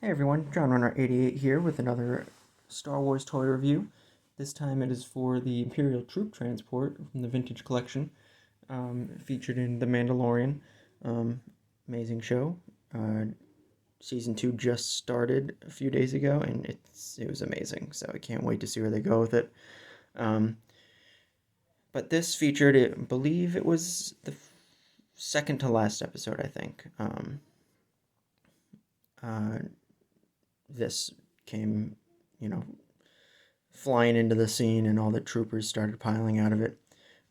Hey everyone, John Runner 88 here with another Star Wars toy review. This time it is for the Imperial Troop Transport from the Vintage Collection, featured in The Mandalorian. Amazing show. Season 2 just started a few days ago, and it was amazing, so I can't wait to see where they go with it. Um, but this featured, I believe it was the second to last episode, I think. Uh, this came, you know, flying into the scene, and all the troopers started piling out of it.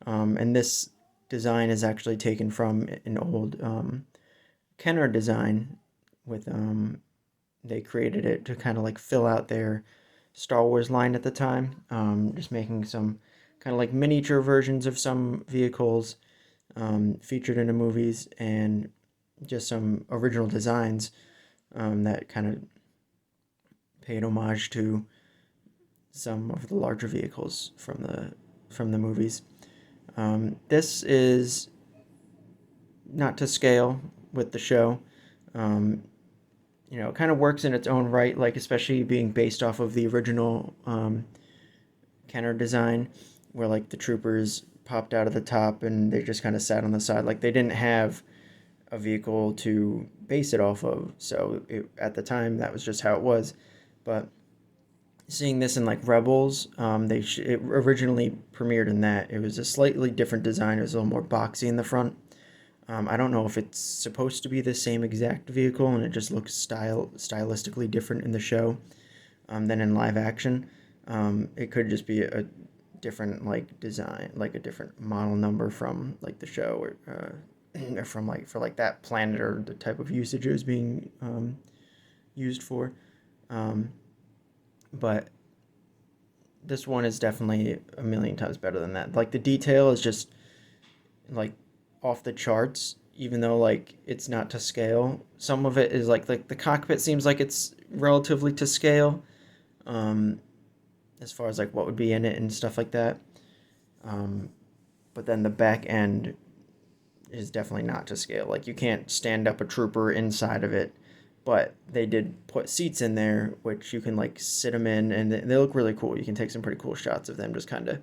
And this design is actually taken from an old Kenner design. With they created it to kind of like fill out their Star Wars line at the time, just making some kind of like miniature versions of some vehicles featured in the movies, and just some original designs that kind of paid homage to some of the larger vehicles from the movies. This is not to scale with the show. Um, it kind of works in its own right, like especially being based off of the original Kenner design, where like the troopers popped out of the top and they just kind of sat on the side, like they didn't have a vehicle to base it off of. So at the time, that was just how it was. But seeing this in like Rebels, it originally premiered in that. It was a slightly different design. It was a little more boxy in the front. I don't know if it's supposed to be the same exact vehicle, and it just looks stylistically different in the show than in live action. It could just be a different like design, like a different model number from like the show, or from like for like that planet or the type of usage it was being used for. Um, but this one is definitely a million times better than that. Like the detail is just like off the charts, even though like it's not to scale. Some of it is like the cockpit seems like it's relatively to scale, um, as far as like what would be in it and stuff like that. Um, but then the back end is definitely not to scale. Like you can't stand up a trooper inside of it, but they did put seats in there which you can like sit them in, and they look really cool. You can take some pretty cool shots of them just kind of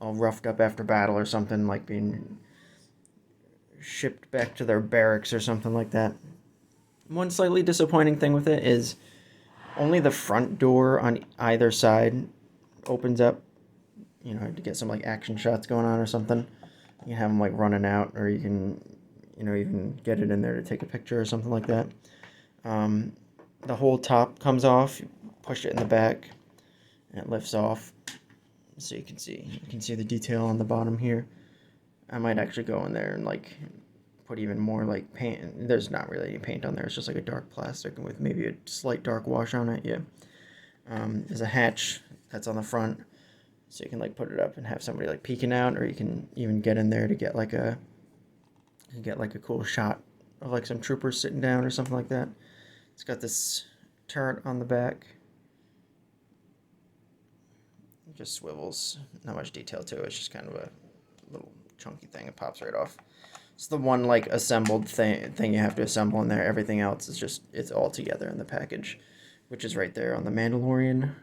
all roughed up after battle or something, like being shipped back to their barracks or something like that. One slightly disappointing thing with it is only the front door on either side opens up, to get some like action shots going on or something. You can have them like running out, or you can, even get it in there to take a picture or something like that. Um, the whole top comes off, you push it in the back, and it lifts off. So you can see the detail on the bottom here. I might actually go in there and like put even more like paint. There's not really any paint on there. It's just like a dark plastic with maybe a slight dark wash on it. Yeah. There's a hatch that's on the front, so you can like put it up and have somebody like peeking out, or you can even get in there to get like a cool shot of like some troopers sitting down or something like that. It's got this turret on the back. It just swivels. Not much detail to it. It's just kind of a little chunky thing. It pops right off. It's the one like assembled thing you have to assemble in there. Everything else is just, it's all together in the package, which is right there on the Mandalorian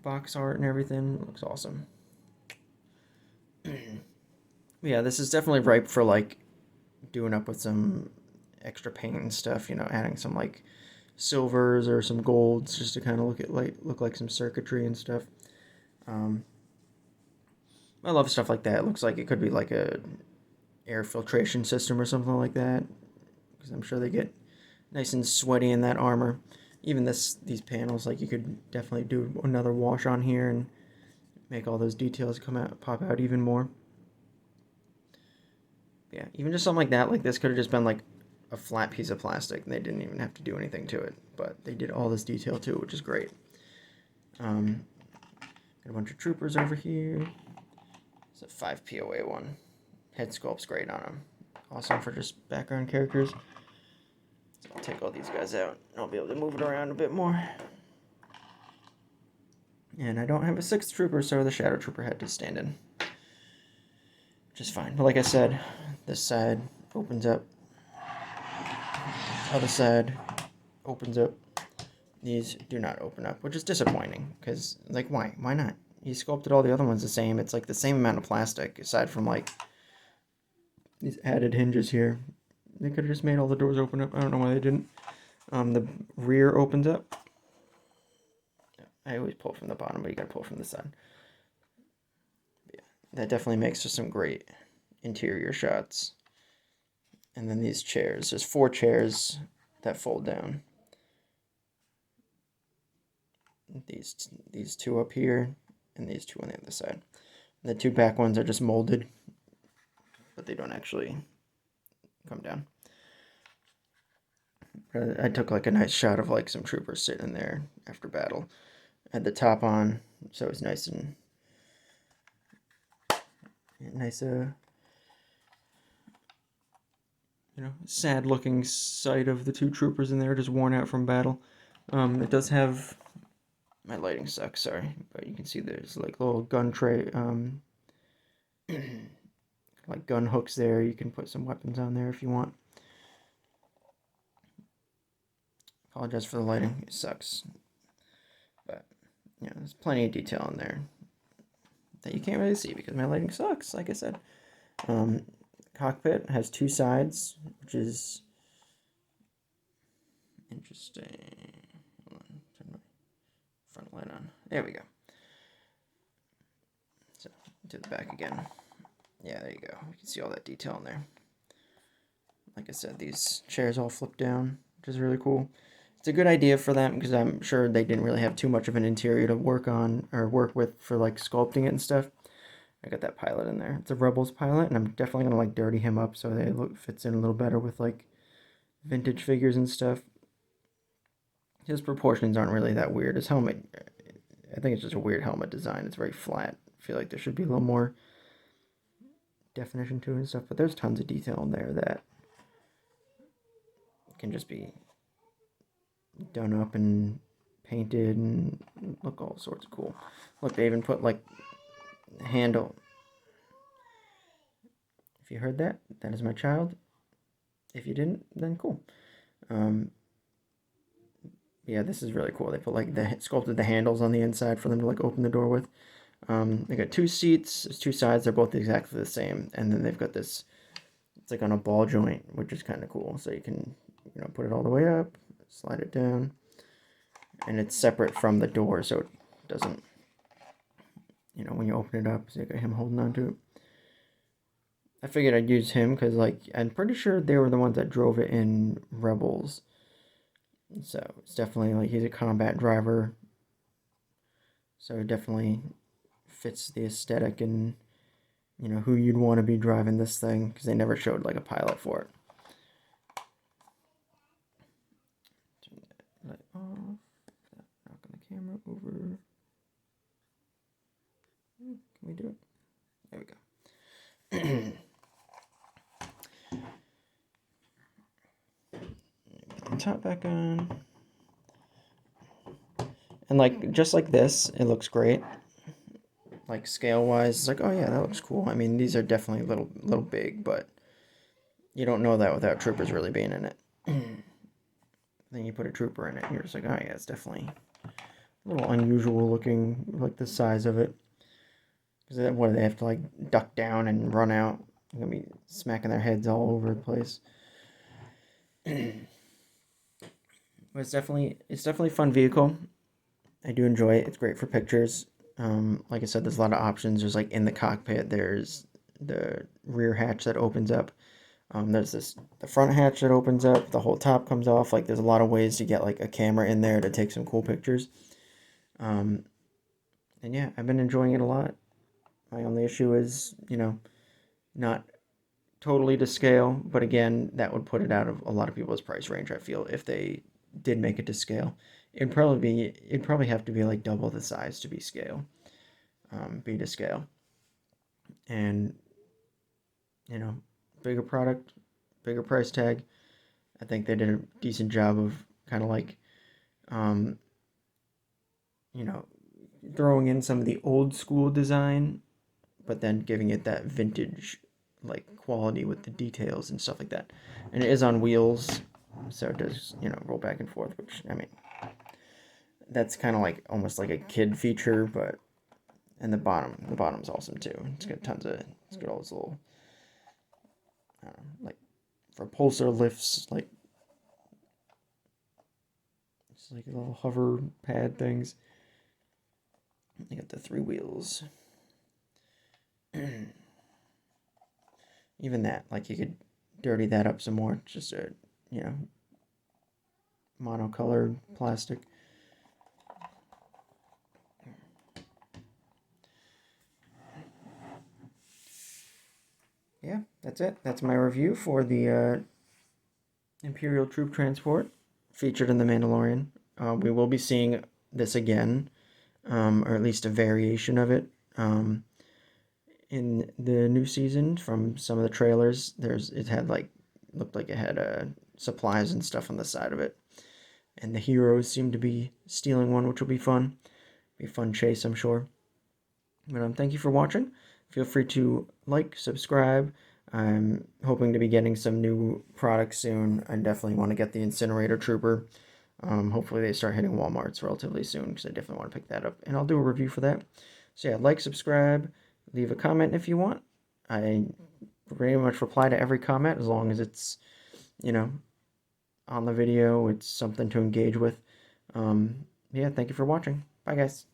box art and everything. It looks awesome. Yeah, this is definitely ripe for like doing up with some extra paint and stuff. Adding some like silvers or some golds just to kind of look like some circuitry and stuff. Um, I love stuff like that. It looks like it could be like a air filtration system or something like that, because I'm sure they get nice and sweaty in that armor. Even these panels, like you could definitely do another wash on here and make all those details pop out even more. Yeah, even just something like that, like this could have just been like a flat piece of plastic, and they didn't even have to do anything to it, but they did all this detail too, which is great. Got a bunch of troopers over here. It's a 5 POA one. Head sculpt's great on them. Awesome for just background characters. So I'll take all these guys out, and I'll be able to move it around a bit more. And I don't have a 6th trooper, so the Shadow Trooper had to stand in, which is fine. But like I said, this side opens up. Other side opens up. These do not open up, which is disappointing, because, like, why? Why not? He sculpted all the other ones the same. It's, like, the same amount of plastic, aside from, like, these added hinges here. They could have just made all the doors open up. I don't know why they didn't. The rear opens up. I always pull from the bottom, but you gotta pull from the side. Yeah, that definitely makes for some great interior shots. And then these chairs. There's 4 chairs that fold down. These 2 up here, and these 2 on the other side. And the 2 back ones are just molded, but they don't actually come down. I took like a nice shot of like some troopers sitting in there after battle. I had the top on, so it was nice and nice, sad looking sight of the 2 troopers in there just worn out from battle. It does have, my lighting sucks, sorry, but you can see there's like little gun tray, like gun hooks there. You can put some weapons on there if you want. Apologize for the lighting, it sucks. But, there's plenty of detail in there that you can't really see because my lighting sucks, like I said. Cockpit has 2 sides, which is interesting. Hold on, turn my front light on. There we go. So, to the back again. Yeah, there you go. You can see all that detail in there. Like I said, these chairs all flip down, which is really cool. It's a good idea for them because I'm sure they didn't really have too much of an interior to work on or work with for like sculpting it and stuff. I got that pilot in there. It's a Rebels pilot, and I'm definitely gonna like dirty him up so they fits in a little better with like vintage figures and stuff. His proportions aren't really that weird. His helmet, I think it's just a weird helmet design. It's very flat. I feel like there should be a little more definition to it and stuff, but there's tons of detail in there that can just be done up and painted and look all sorts of cool. Look, they even put like handle. If you heard that, that is my child. If you didn't, then cool. Yeah, this is really cool. They put like sculpted the handles on the inside for them to like open the door with. They got 2 seats. There's 2 sides. They're both exactly the same, and then they've got this. It's like on a ball joint, which is kind of cool. So you can put it all the way up, slide it down, and it's separate from the door, so it doesn't. When you open it up, so you got him holding on to it. I figured I'd use him because, like, I'm pretty sure they were the ones that drove it in Rebels. So it's definitely like he's a combat driver. So it definitely fits the aesthetic and who you'd want to be driving this thing because they never showed like a pilot for it. Turn that light off. Knocking the camera over. Can we do it? There we go. Top back on. And like just like this, it looks great. Like scale wise, it's like, oh yeah, that looks cool. I mean, these are definitely a little big, but you don't know that without troopers really being in it. Then you put a trooper in it, and you're just like, oh yeah, it's definitely a little unusual looking, like the size of it. Because what do they have to like duck down and run out? They're gonna be smacking their heads all over the place. But it's definitely a fun vehicle. I do enjoy it. It's great for pictures. Like I said, there's a lot of options. There's like in the cockpit, there's the rear hatch that opens up. There's the front hatch that opens up. The whole top comes off. Like there's a lot of ways to get like a camera in there to take some cool pictures. And yeah, I've been enjoying it a lot. My only issue is, not totally to scale, but again, that would put it out of a lot of people's price range, I feel, if they did make it to scale. It'd probably have to be like double the size to be to scale. And, bigger product, bigger price tag. I think they did a decent job of kind of like, throwing in some of the old school design, but then giving it that vintage like quality with the details and stuff like that. And it is on wheels. So it does, roll back and forth, which, I mean, that's kind of like almost like a kid feature, but and the bottom's awesome too. It's got all those little, like propulsor lifts, like it's like little hover pad things. You got the 3 wheels. Even that, like you could dirty that up some more. Just a, monocolored plastic. Yeah, that's it. That's my review for the Imperial troop transport featured in The Mandalorian. We will be seeing this again, or at least a variation of it, in the new season. From some of the trailers, looked like it had supplies and stuff on the side of it, and the heroes seem to be stealing one, which will be fun. Be a fun chase, I'm sure. But thank you for watching. Feel free to like, subscribe. I'm hoping to be getting some new products soon. I definitely want to get the Incinerator Trooper. Hopefully they start hitting Walmarts relatively soon, because I definitely want to pick that up. And I'll do a review for that. So yeah, like, subscribe, leave a comment if you want. I pretty much reply to every comment as long as it's, on the video. It's something to engage with. Yeah, thank you for watching. Bye, guys.